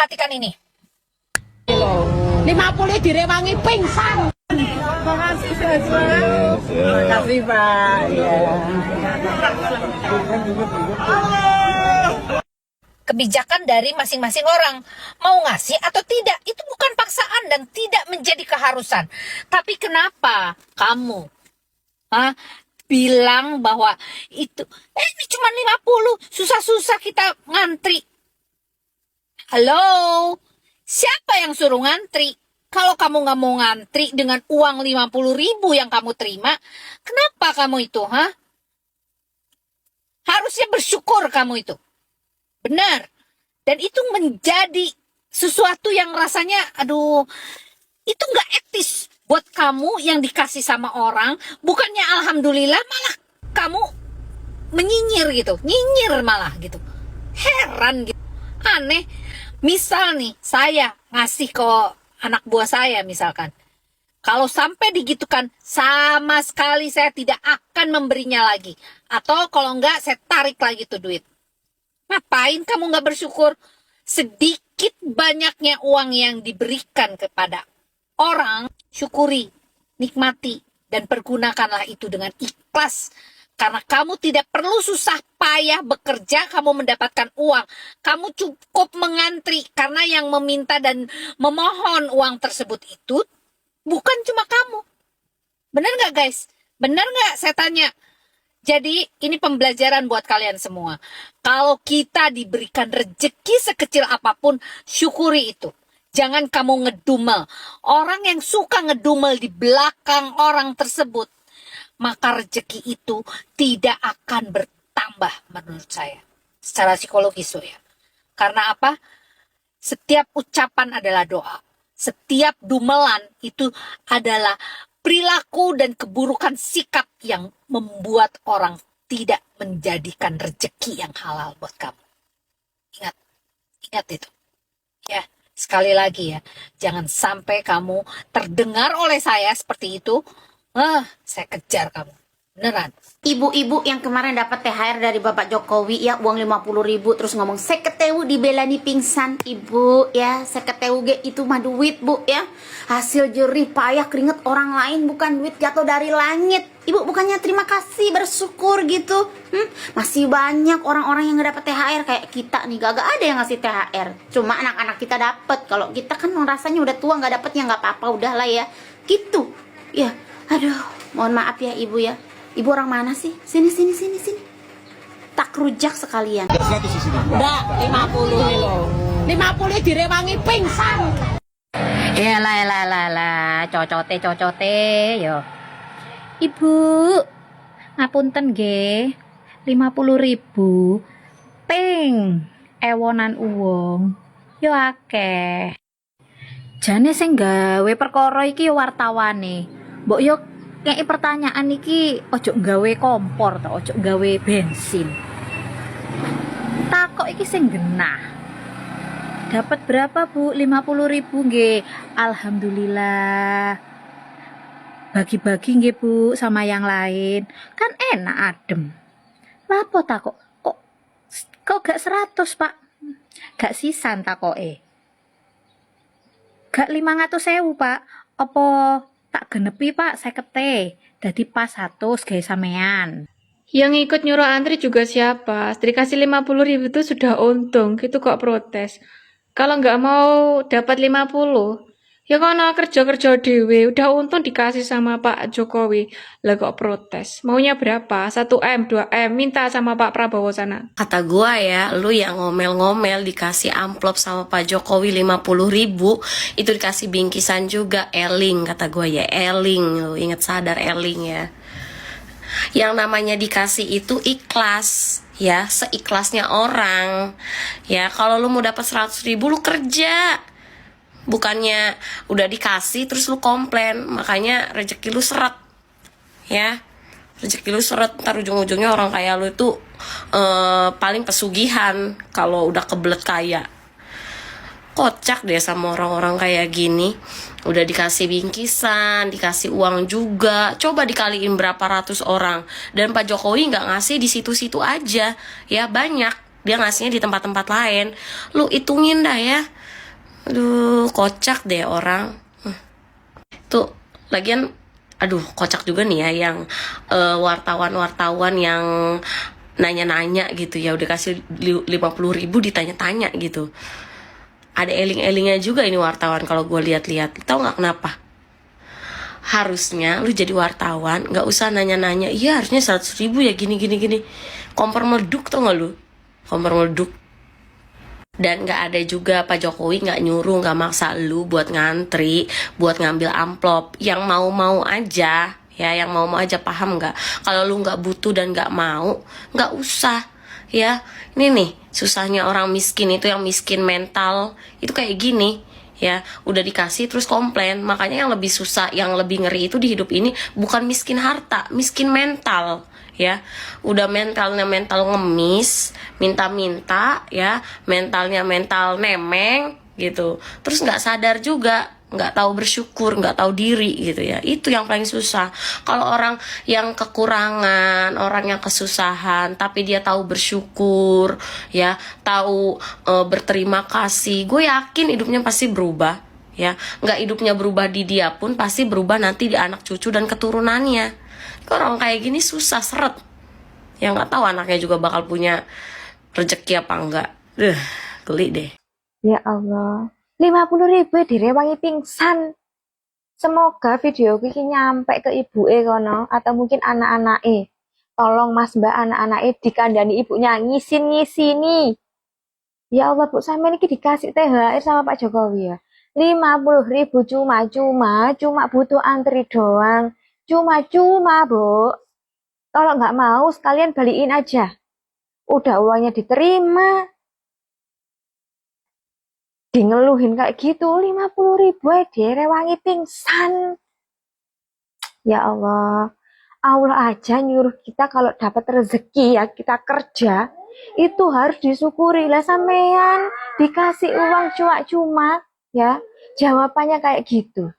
perhatikan ini. 50 direwangi pingsan. Makasih Pak. Ya. Kebijakan dari masing-masing orang mau ngasih atau tidak itu bukan paksaan dan tidak menjadi keharusan. Tapi kenapa kamu bilang bahwa itu ini cuma 50, susah-susah kita ngantri. Halo, siapa yang suruh ngantri? Kalau kamu nggak mau ngantri dengan uang 50.000 yang kamu terima, kenapa kamu itu, Harusnya bersyukur kamu itu. Benar. Dan itu menjadi sesuatu yang rasanya, aduh, itu nggak etis buat kamu yang dikasih sama orang. Bukannya alhamdulillah, malah kamu menyinyir gitu. Nyinyir malah gitu. Heran gitu. Aneh. Misal nih, saya ngasih ke anak buah saya misalkan. Kalau sampai digitukan, sama sekali saya tidak akan memberinya lagi. Atau kalau enggak, saya tarik lagi tuh duit. Ngapain kamu nggak bersyukur? Sedikit banyaknya uang yang diberikan kepada orang, syukuri, nikmati, dan pergunakanlah itu dengan ikhlas. Karena kamu tidak perlu susah payah bekerja, kamu mendapatkan uang. Kamu cukup mengantri, karena yang meminta dan memohon uang tersebut itu bukan cuma kamu. Benar nggak guys? Benar nggak saya tanya? Jadi ini pembelajaran buat kalian semua. Kalau kita diberikan rezeki sekecil apapun, syukuri itu. Jangan kamu ngedumel. Orang yang suka ngedumel di belakang orang tersebut, maka rezeki itu tidak akan bertambah menurut saya. Secara psikologis ya. Karena apa? Setiap ucapan adalah doa. Setiap dumelan itu adalah perilaku dan keburukan sikap yang membuat orang tidak menjadikan rezeki yang halal buat kamu. Ingat itu. Ya, sekali lagi ya, jangan sampai kamu terdengar oleh saya seperti itu. Saya kejar kamu. Beneran. Ibu-ibu yang kemarin dapat THR dari Bapak Jokowi ya, uang 50.000 terus ngomong saya ketemu dibelani pingsan. Ibu ya, saya ketemu itu mah duit Bu ya, hasil jerih payah keringet orang lain, bukan duit jatuh dari langit. Ibu bukannya terima kasih, bersyukur gitu. Masih banyak orang-orang yang gak dapat THR kayak kita nih, gak ada yang ngasih THR. Cuma anak-anak kita dapat. Kalau kita kan rasanya udah tua nggak dapetnya, nggak apa-apa, udahlah ya gitu ya. Aduh, mohon maaf ya Ibu ya. Ibu orang mana sih? Sini. Tak rujak sekalian. Enggak, 50 nih loh. 50 direwangi pingsan. Elah, cocote yo. Ibu, ngapunten nggih. 50.000 ping ewonan uwong. Yo akeh. Jane sing gawe perkara iki yo wartawane. Mbok yo kayak pertanyaan iki ojo gawe kompor to, ojo gawe bensin. Takok iki sing genah. Dapat berapa Bu? 50.000 nggih. Alhamdulillah. Bagi-bagi nggih Bu sama yang lain. Kan enak adem. Lapo takok? Kok gak 100 Pak? Gak sisan takoke. Gak 500.000 Pak. Apa tak genepi Pak, saya kete. Dadi pas 100 gawe sampean. Yang ikut nyuruh antri juga siapa? Dikasih 50.000 itu sudah untung, gitu kok protes. Kalau nggak mau dapat 50, ya kono kerja-kerja dewe, udah untung dikasih sama Pak Jokowi. Lah kok protes? Maunya berapa? 1M, 2M, minta sama Pak Prabowo sana. Kata gua ya, lu yang ngomel-ngomel dikasih amplop sama Pak Jokowi 50.000, itu dikasih bingkisan juga, eling kata gua ya, eling. Lu inget sadar eling ya. Yang namanya dikasih itu ikhlas ya, seikhlasnya orang ya. Kalau lu mau dapat 100.000 lu kerja, bukannya udah dikasih terus lu komplain. Makanya rezeki lu seret ya, rezeki lu seret. Ntar ujung-ujungnya orang kaya lu itu paling pesugihan kalau udah kebelet kaya. Kocak deh sama orang-orang kayak gini. Udah dikasih bingkisan, dikasih uang juga. Coba dikaliin berapa ratus orang. Dan Pak Jokowi nggak ngasih di situ-situ aja. Ya banyak. Dia ngasihnya di tempat-tempat lain. Lu hitungin dah ya. Aduh, kocak deh orang. Tuh, lagian, aduh, kocak juga nih ya yang wartawan-wartawan yang nanya-nanya gitu ya, udah kasih 50.000 ditanya-tanya gitu. Ada eling-elingnya juga ini wartawan kalau gue lihat-lihat. Tahu nggak kenapa? Harusnya lu jadi wartawan nggak usah nanya-nanya. Iya harusnya 100.000 ya gini. Kompor meleduk tau nggak lu? Kompor meleduk. Dan nggak ada juga Pak Jokowi nggak nyuruh, nggak maksa lu buat ngantri, buat ngambil amplop. Yang mau-mau aja, ya yang mau-mau aja, paham nggak? Kalau lu nggak butuh dan nggak mau, nggak usah. Ya, ini nih susahnya orang miskin itu, yang miskin mental itu kayak gini. Ya, udah dikasih terus komplain. Makanya yang lebih susah, yang lebih ngeri itu di hidup ini bukan miskin harta, miskin mental. Ya, udah mentalnya mental ngemis, minta-minta, ya, mentalnya mental nemeng gitu. Terus nggak sadar juga, nggak tahu bersyukur, nggak tahu diri gitu ya. Itu yang paling susah. Kalau orang yang kekurangan, orang yang kesusahan, tapi dia tahu bersyukur, ya, tahu berterima kasih, gue yakin hidupnya pasti berubah. Ya, nggak hidupnya berubah di dia pun pasti berubah nanti di anak cucu dan keturunannya. Orang kayak gini susah seret. Ya nggak tahu anaknya juga bakal punya rezeki apa enggak. Geli deh. Ya Allah, 50.000 direwangi pingsan. Semoga video ini nyampe ke ibuke kono atau mungkin anak-anake. Tolong Mas Mbak, anak-anake dikandani ibunya ngisini. Ya Allah Bu, sampe ini dikasih THR sama Pak Jokowi ya. 50.000 cuma butuh antri doang. Cuma Bu. Kalau nggak mau sekalian balikin aja. Udah uangnya diterima. Di ngeluhin kayak gitu, 50.000 direwangi pingsan. Ya Allah, Allah aja nyuruh kita kalau dapat rezeki ya, kita kerja, itu harus disyukuri. Lah sampean dikasih uang cuma ya, jawabannya kayak gitu.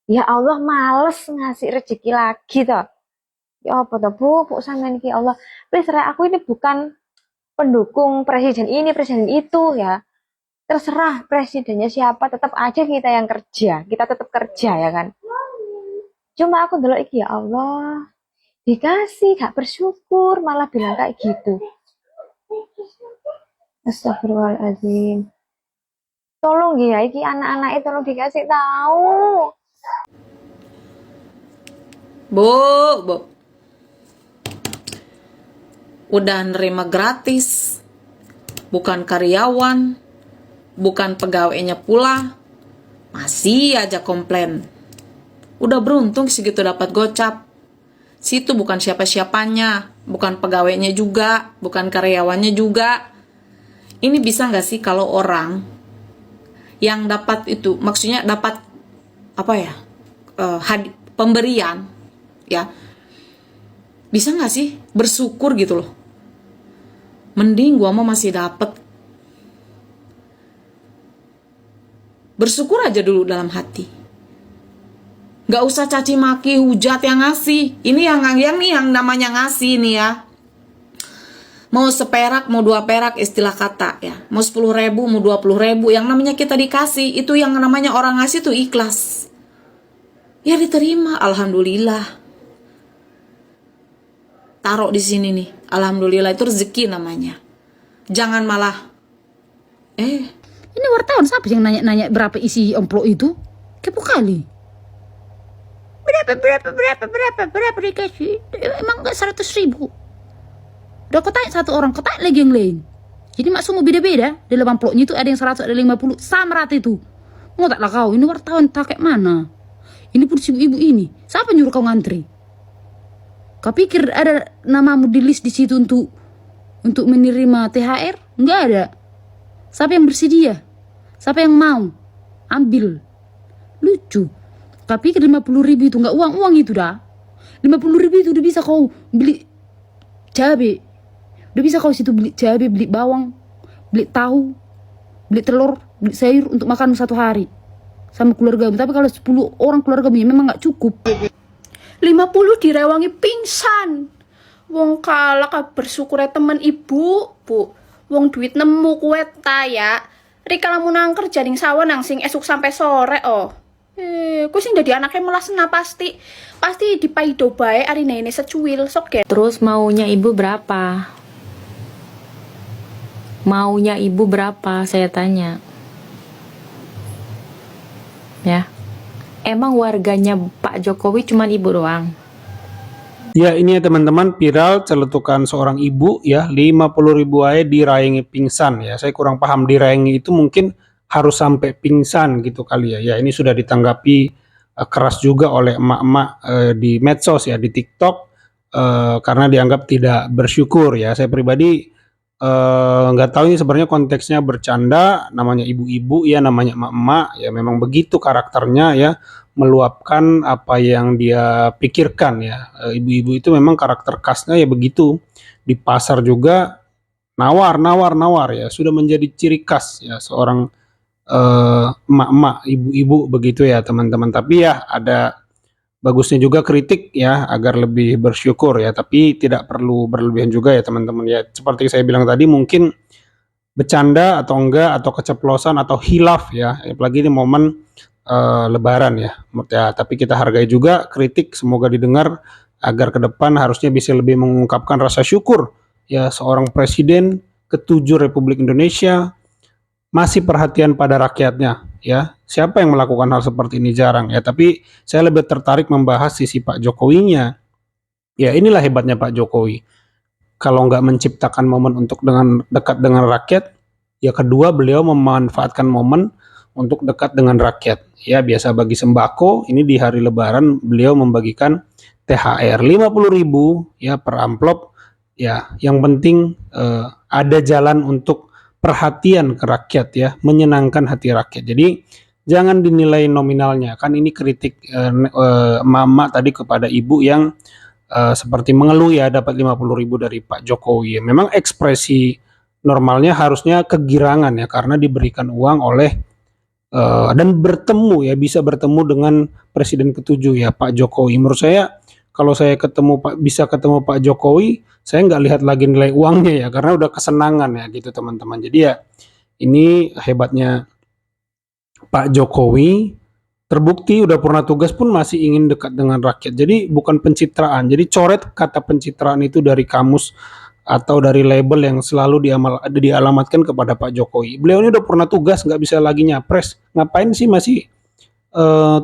Ya Allah, males ngasih rezeki lagi toh. Ya apa toh Bu sampean iki Allah. Please, aku ini bukan pendukung presiden ini, presiden itu ya. Terserah presidennya siapa, tetap aja kita yang kerja. Kita tetap kerja ya kan. Cuma aku dulu iki ya Allah, dikasih gak bersyukur malah bilang kayak gitu. Astagfirullahaladzim. Tolong ya, iki anak-anaknya tolong dikasih tahu. Bu. Udah nerima gratis. Bukan karyawan, bukan pegawainya pula. Masih aja komplain. Udah beruntung segitu dapat gocap. Situ bukan siapa-siapanya, bukan pegawainya juga, bukan karyawannya juga. Ini bisa nggak sih kalau orang yang dapat itu, maksudnya dapat apa ya, pemberian, ya, bisa nggak sih bersyukur gitu loh. Mending gua mau masih dapat. Bersyukur aja dulu dalam hati. Gak usah caci maki, hujat yang ngasih. Ini yang namanya ngasih nih ya. Mau seperak, mau 2 perak istilah kata ya. Mau 10.000, mau 20.000. Yang namanya kita dikasih, itu yang namanya orang ngasih tuh ikhlas. Ya diterima, alhamdulillah. Taruh di sini nih, alhamdulillah, itu rezeki namanya. Jangan malah Ini wartawan siapa yang nanya-nanya berapa isi amplop itu? Kepo kali. Berapa dikasih? Emang enggak 100.000? Udah kau tanya satu orang, kau tanya lagi yang lain. Jadi maksudmu beda-beda. Dalam amplopnya itu ada yang 100, ada 50, sama rata itu. Mau taklah kau, ini wartawan tak kayak mana? Ini pun si ibu ini. Siapa nyuruh kau ngantri? Kau pikir ada namamu di list di situ untuk menerima THR? Enggak ada. Siapa yang bersedia? Siapa yang mau? Ambil. Lucu. Kau pikir 50.000 itu enggak uang itu dah. 50.000 itu udah bisa kau beli cabai. Udah bisa kau situ beli cabai, beli bawang, beli tahu, beli telur, beli sayur untuk makan 1 hari. Sama keluargamu. Tapi kalau 10 orang keluargamu ya memang enggak cukup. 50 direwangi pingsan. Wong kalah bersyukur temen ibu, Bu. Wong duit nemu kue ta ya. Rika lamun nang kerja ning sawah nang sing esuk sampai sore oh. Ku sing dadi anake melasna pasti dipaido bae arine ini secuil sok gen. Terus maunya ibu berapa? Maunya ibu berapa? Saya tanya. Ya. Emang warganya Pak Jokowi cuman ibu doang? Ya, ini ya teman-teman, viral celetukan seorang ibu ya, 50.000 aja dirayangi pingsan ya. Saya kurang paham, dirayangi itu mungkin harus sampai pingsan gitu kali ya. Ya, ini sudah ditanggapi keras juga oleh emak-emak di medsos ya, di TikTok, karena dianggap tidak bersyukur ya. Saya pribadi nggak tahu ini sebenarnya konteksnya bercanda, namanya ibu-ibu ya, namanya emak-emak ya, memang begitu karakternya ya, meluapkan apa yang dia pikirkan ya. Ibu-ibu itu memang karakter khasnya ya begitu. Di pasar juga nawar ya, sudah menjadi ciri khas ya seorang emak-emak, ibu-ibu begitu ya teman-teman. Tapi ya ada bagusnya juga kritik ya, agar lebih bersyukur ya, tapi tidak perlu berlebihan juga ya teman-teman ya. Seperti saya bilang tadi, mungkin bercanda atau enggak, atau keceplosan atau hilaf ya, apalagi di momen lebaran ya. Tapi kita hargai juga kritik, semoga didengar agar ke depan harusnya bisa lebih mengungkapkan rasa syukur ya, seorang presiden ke-7 Republik Indonesia masih perhatian pada rakyatnya ya. Siapa yang melakukan hal seperti ini? Jarang ya. Tapi saya lebih tertarik membahas sisi Pak Jokowinya. Ya, inilah hebatnya Pak Jokowi. Kalau nggak menciptakan momen untuk dekat dengan rakyat, ya kedua beliau memanfaatkan momen untuk dekat dengan rakyat. Ya, biasa bagi sembako, ini di hari Lebaran beliau membagikan THR 50.000 ya per amplop. Ya, yang penting ada jalan untuk perhatian ke rakyat ya, menyenangkan hati rakyat. Jadi jangan dinilai nominalnya. Kan ini kritik mama tadi kepada ibu yang seperti mengeluh ya dapat 50.000 dari Pak Jokowi. Memang ekspresi normalnya harusnya kegirangan ya, karena diberikan uang oleh dan bertemu ya, bisa bertemu dengan presiden ke-7 ya Pak Jokowi. Menurut saya kalau saya bisa ketemu Pak Jokowi, saya nggak lihat lagi nilai uangnya ya, karena udah kesenangan ya gitu teman-teman. Jadi ya ini hebatnya Pak Jokowi, terbukti udah pernah tugas pun masih ingin dekat dengan rakyat. Jadi bukan pencitraan. Jadi coret kata pencitraan itu dari kamus atau dari label yang selalu dialamatkan kepada Pak Jokowi. Beliau ini udah pernah tugas, nggak bisa lagi nyapres. Ngapain sih masih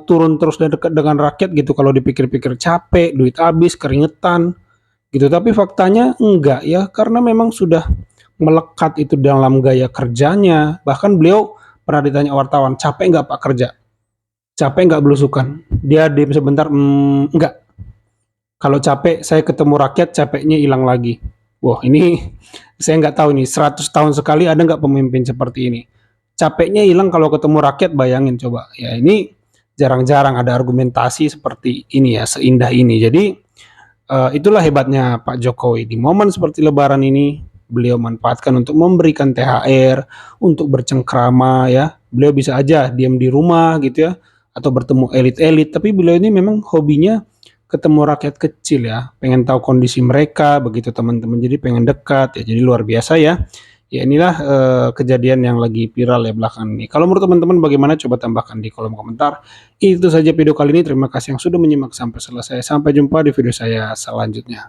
turun terus dan dekat dengan rakyat gitu? Kalau dipikir-pikir capek, duit habis, keringetan gitu. Tapi faktanya enggak ya, karena memang sudah melekat itu dalam gaya kerjanya. Bahkan beliau pernah ditanya wartawan, capek nggak Pak kerja? Capek nggak belusukan? Dia diam sebentar, enggak. Kalau capek, saya ketemu rakyat, capeknya hilang lagi. Wah, ini saya nggak tahu nih, 100 tahun sekali ada nggak pemimpin seperti ini? Capeknya hilang kalau ketemu rakyat, bayangin coba. Ya ini jarang-jarang ada argumentasi seperti ini ya, seindah ini. Jadi itulah hebatnya Pak Jokowi. Di momen seperti Lebaran ini, beliau manfaatkan untuk memberikan THR, untuk bercengkrama ya. Beliau bisa aja diam di rumah gitu ya, atau bertemu elit-elit. Tapi beliau ini memang hobinya ketemu rakyat kecil ya, pengen tahu kondisi mereka begitu teman-teman. Jadi pengen dekat ya, jadi luar biasa ya. Ya inilah kejadian yang lagi viral ya belakangan ini. Kalau menurut teman-teman bagaimana? Coba tambahkan di kolom komentar. Itu saja video kali ini. Terima kasih yang sudah menyimak sampai selesai. Sampai jumpa di video saya selanjutnya.